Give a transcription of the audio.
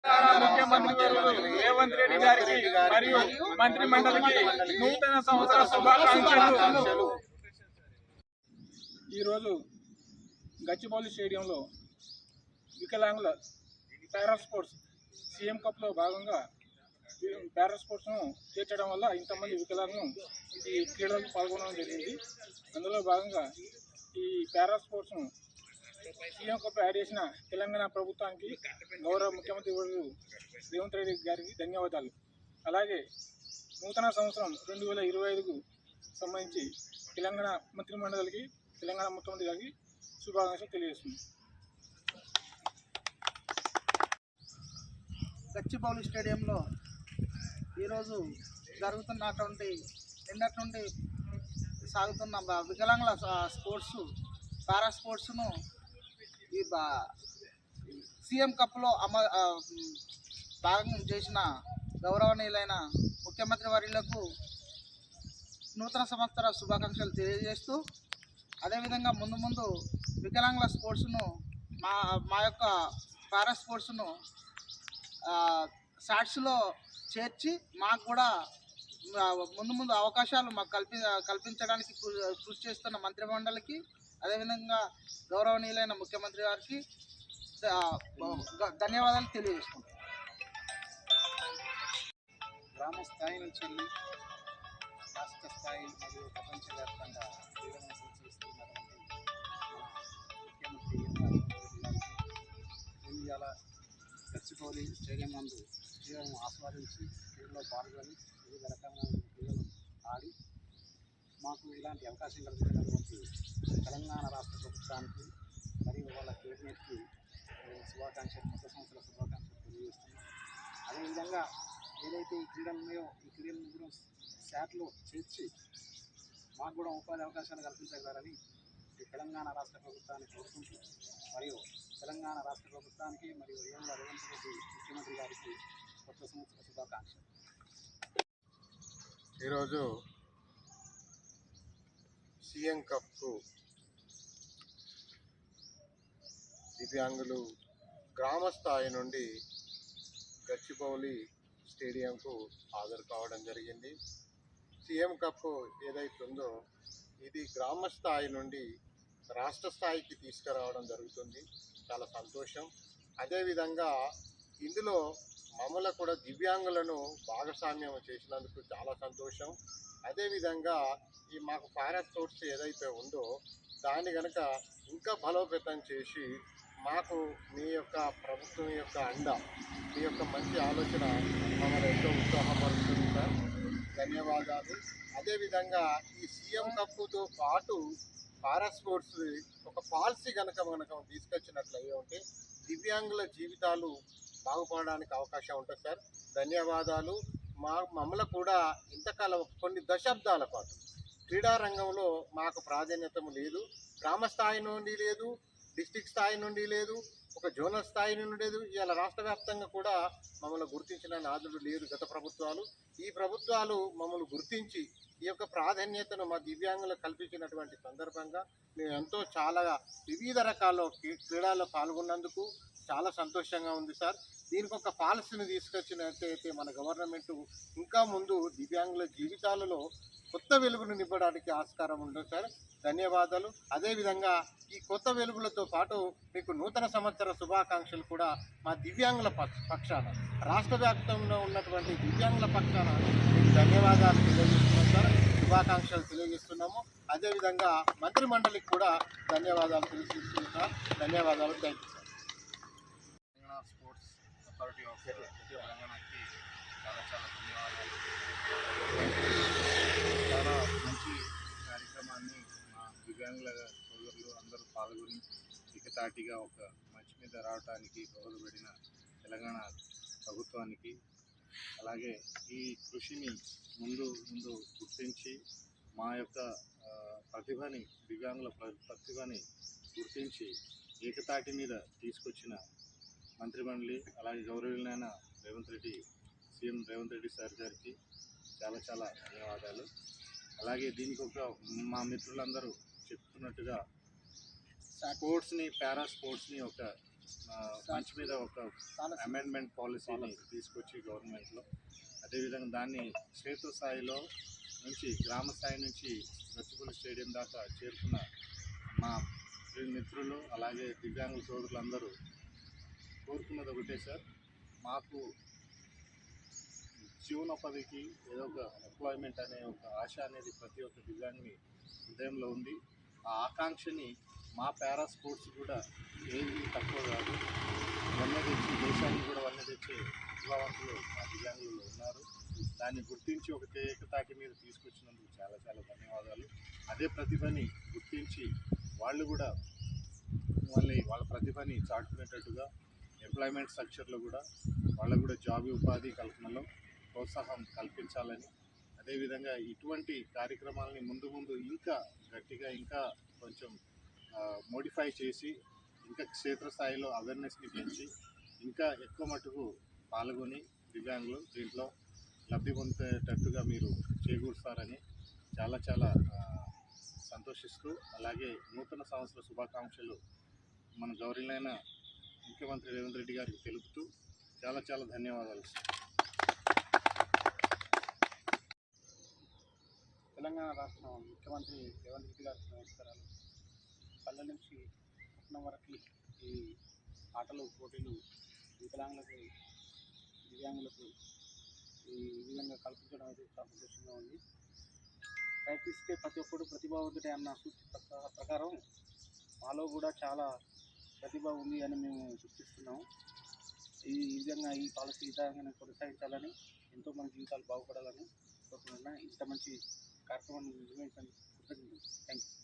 ముఖ్యమంత్రి రేవంత్ రెడ్డి గారికి మరియు మంత్రి మండలికి నూతన సంవత్సర శుభాకాంక్షలు. ఈరోజు గచ్చిబౌలి స్టేడియంలో వికలాంగుల పారా స్పోర్ట్స్ సీఎం కప్లో భాగంగా పారా స్పోర్ట్స్ను చేర్చడం వల్ల ఇంతమంది వికలాంగులు ఈ క్రీడలకు పాల్గొనడం జరిగింది. అందులో భాగంగా ఈ పారా స్పోర్ట్స్ను సీఎం కప్ యాడ్ చేసిన తెలంగాణ ప్రభుత్వానికి గౌరవ ముఖ్యమంత్రి రేవంత్ రెడ్డి గారికి ధన్యవాదాలు. అలాగే నూతన సంవత్సరం 2025కు సంబంధించి తెలంగాణ మంత్రి మండలికి తెలంగాణ ముఖ్యమంత్రి గారికి శుభాకాంక్షలు తెలియజేస్తుంది. గచ్చిబౌలి స్టేడియంలో ఈరోజు జరుగుతున్నటువంటి నిన్నటి నుండి సాగుతున్న వికలాంగుల స్పోర్ట్స్ పారా స్పోర్ట్స్ను ఈ సీఎం కప్లో భాగం చేసిన గౌరవనీయులైన ముఖ్యమంత్రి వర్యులకు నూతన సంవత్సర శుభాకాంక్షలు తెలియజేస్తూ, అదేవిధంగా ముందు వికలాంగుల స్పోర్ట్స్ను మా యొక్క పారా స్పోర్ట్స్ను షాట్స్లో చేర్చి మాకు కూడా ముందు అవకాశాలు మాకు కల్పించడానికి కృషి చేస్తున్న మంత్రి మండలికి, అదేవిధంగా గౌరవనీయులైన ముఖ్యమంత్రి గారికి ధన్యవాదాలు తెలియజేసుకుంటాం. గ్రామ స్థాయి నుంచి రాష్ట్ర స్థాయి మరియు ప్రపంచవ్యాప్తంగా క్రీడలను ప్రోత్సహిస్తున్నటువంటి ముఖ్యమంత్రి ఇవాళ గచ్చిబౌలి స్టేడియం నందు క్రీడలను ఆస్వాదించి క్రీడలో పాల్గొని వివిధ రకమైన క్రీడలు ఆడి మాకు ఇలాంటి అవకాశం కల్పించినటువంటి తెలంగాణ రాష్ట్ర ప్రభుత్వానికి మరియు వాళ్ళ కేబినెట్కి శుభాకాంక్షలు, కొత్త సంవత్సర శుభాకాంక్షలు తెలియజేస్తున్నాం. అదేవిధంగా ఏదైతే ఈ క్రీడలు ఉన్నాయో ఈ క్రీడలను కూడా శాట్లో చేర్చి మాకు కూడా ఉపాధి అవకాశాలు కల్పించగలరని ఈ తెలంగాణ రాష్ట్ర ప్రభుత్వాన్ని కోరుకుంటూ, మరియు తెలంగాణ రాష్ట్ర ప్రభుత్వానికి మరియు రేవంత్ రెడ్డి ముఖ్యమంత్రి గారికి కొత్త సంవత్సర శుభాకాంక్షలు. ఈరోజు సీఎం కప్కు దివ్యాంగులు గ్రామ స్థాయి నుండి గచ్చిబౌలి స్టేడియంకు హాజరు కావడం జరిగింది. సీఎం కప్ ఏదైతే ఉందో ఇది గ్రామ స్థాయి నుండి రాష్ట్ర స్థాయికి తీసుకురావడం జరుగుతుంది. చాలా సంతోషం. అదేవిధంగా ఇందులో మమ్మల్ని కూడా దివ్యాంగులను భాగస్వామ్యం చేసినందుకు చాలా సంతోషం. అదేవిధంగా ఈ మాకు పారా స్పోర్ట్స్ ఏదైతే ఉందో దాన్ని కనుక ఇంకా బలోపేతం చేసి మాకు మీ యొక్క ప్రభుత్వం యొక్క అండ, మీ యొక్క మంచి ఆలోచన మమ్మల్ని ఎంతో ఉత్సాహపరుస్తుంది సార్. ధన్యవాదాలు. అదేవిధంగా ఈ సీఎం కప్తో పాటు పారా స్పోర్ట్స్ ఒక పాలసీ కనుక మనకు తీసుకొచ్చినట్లయితే ఉంటే దివ్యాంగుల జీవితాలు బాగుపడడానికి అవకాశం ఉంటుంది సార్. ధన్యవాదాలు. మమ్మల్ని కూడా ఇంతకాలం కొన్ని దశాబ్దాల పాటు క్రీడారంగంలో మాకు ప్రాధాన్యత లేదు. గ్రామ స్థాయి నుండి లేదు, డిస్టిక్ స్థాయి నుండి లేదు, ఒక జోనల్ స్థాయి నుండి లేదు. ఇవాళ రాష్ట్ర వ్యాప్తంగా కూడా మమ్మల్ని గుర్తించిన నాదుడు లేరు గత ప్రభుత్వాలు. ఈ ప్రభుత్వాలు మమ్మల్ని గుర్తించి ఈ యొక్క ప్రాధాన్యతను మా దివ్యాంగులకు కల్పించినటువంటి సందర్భంగా మేము ఎంతో చాలా వివిధ రకాల క్రీడల్లో పాల్గొన్నందుకు చాలా సంతోషంగా ఉంది సార్. దీనికి ఒక పాలసీని తీసుకొచ్చినట్టయితే మన గవర్నమెంట్ ఇంకా ముందు దివ్యాంగుల జీవితాలలో కొత్త వెలుగును నింపడానికి ఆస్కారం ఉంటుంది సార్. ధన్యవాదాలు. అదేవిధంగా ఈ కొత్త వెలుగులతో పాటు మీకు నూతన సంవత్సర శుభాకాంక్షలు కూడా మా దివ్యాంగుల పక్షాన, రాష్ట్ర వ్యాప్తంలో ఉన్నటువంటి దివ్యాంగుల పక్షాన మీకు ధన్యవాదాలు తెలియజేస్తున్నాం సార్. శుభాకాంక్షలు తెలియజేస్తున్నాము. అదేవిధంగా మంత్రి మండలికి కూడా ధన్యవాదాలు తెలియజేస్తున్నాం సార్. ధన్యవాదాలు. Thank you sir. Telangana sports authority of తెలంగాణకి చాలా ధన్యవాదాలు. చాలా మంచి కార్యక్రమాన్ని మా దివ్యాంగుల సోదరులు అందరూ పాల్గొని ఏకతాటిగా ఒక మంచి మీద రావడానికి దోహదపడిన తెలంగాణ ప్రభుత్వానికి, అలాగే ఈ కృషిని ముందు గుర్తించి మా యొక్క ప్రతిభని, దివ్యాంగుల ప్రతిభని గుర్తించి ఏకతాటి మీద తీసుకొచ్చిన మంత్రిమండలి, అలాగే గౌరవనీయులైన సీఎం రేవంత్ రెడ్డి సార్ గారికి చాలా ధన్యవాదాలు. అలాగే దీనికి ఒక మా మిత్రులందరూ చెప్తున్నట్టుగా స్పోర్ట్స్ని, పారా స్పోర్ట్స్ని ఒక మంచి మీద ఒక అమెండ్మెంట్ పాలసీని తీసుకొచ్చి గవర్నమెంట్లో, అదేవిధంగా దాన్ని క్షేత్రస్థాయిలో నుంచి గ్రామ స్థాయి నుంచి గచ్చిబౌలి స్టేడియం దాకా చేరుకున్న మా మిత్రులు అలాగే దివ్యాంగుల సోదరులందరూ కోరుకున్నది ఒకటే సార్, మాకు జీవనోపాధికి ఏదో ఒక ఎంప్లాయ్మెంట్ అనే ఒక ఆశ అనేది ప్రతి ఒక్క దివ్యాంగుని హృదయంలో ఉంది. ఆ ఆకాంక్షని మా పారా స్పోర్ట్స్ కూడా ఏది తక్కువ కాదు, వన్నె తెచ్చి దేశానికి కూడా వన్నె తెచ్చే ప్రతిభావంతులు మా దివ్యాంగులు ఉన్నారు. దాన్ని గుర్తించి ఒక ఏకతాటి మీద తీసుకొచ్చినందుకు చాలా చాలా ధన్యవాదాలు. అదే ప్రతిభని గుర్తించి వాళ్ళు కూడా వాళ్ళ ప్రతిభని చాటుకునేటట్టుగా ఎంప్లాయ్మెంట్ స్ట్రక్చర్లో కూడా వాళ్ళకు కూడా జాబ్ ఉపాధి కల్పనలో ప్రోత్సాహం కల్పించాలని, అదేవిధంగా ఇటువంటి కార్యక్రమాలని ముందు ముందు ఇంకా గట్టిగా ఇంకా కొంచెం మోడిఫై చేసి ఇంకా క్షేత్రస్థాయిలో అవేర్నెస్ని పెంచి ఇంకా ఎక్కువ మటుకు పాల్గొని దివ్యాంగులు దీంట్లో లబ్ధి పొందేటట్టుగా మీరు చేకూరుస్తారని చాలా చాలా సంతోషిస్తూ, అలాగే నూతన సంవత్సర శుభాకాంక్షలు మన గౌరవనీయులైన ముఖ్యమంత్రి రేవంత్ రెడ్డి గారికి తెలుపుతూ చాలా చాలా ధన్యవాదాలు. తెలంగాణ రాష్ట్ర ముఖ్యమంత్రి రేవంత్ రెడ్డి గారికి నమస్కారాలు. పల్లె నుంచి పట్టణం వరకు ఈ ఆటలు పోటీలు వికలాంగులకు దివ్యాంగులకు ఈ విధంగా కల్పించడం అనేది చాలా సంతోషంగా ఉంది. ప్రయత్నిస్తే ప్రతి ఒక్కరు ప్రతిభావంతుడే అన్న సూచి ప్రకారం మాలో కూడా చాలా ప్రతిభ ఉంది అని మేము గుర్తిస్తున్నాము. ఈ విధంగా ఈ పాలసీ విధానంగా కొనసాగించాలని, ఎంతోమంది జీవితాలు బాగుపడాలని కోరుకుంటున్నా. ఇంత మంచి కార్యక్రమాన్ని నిర్వహించడానికి కృతజ్ఞతలు. Thank you.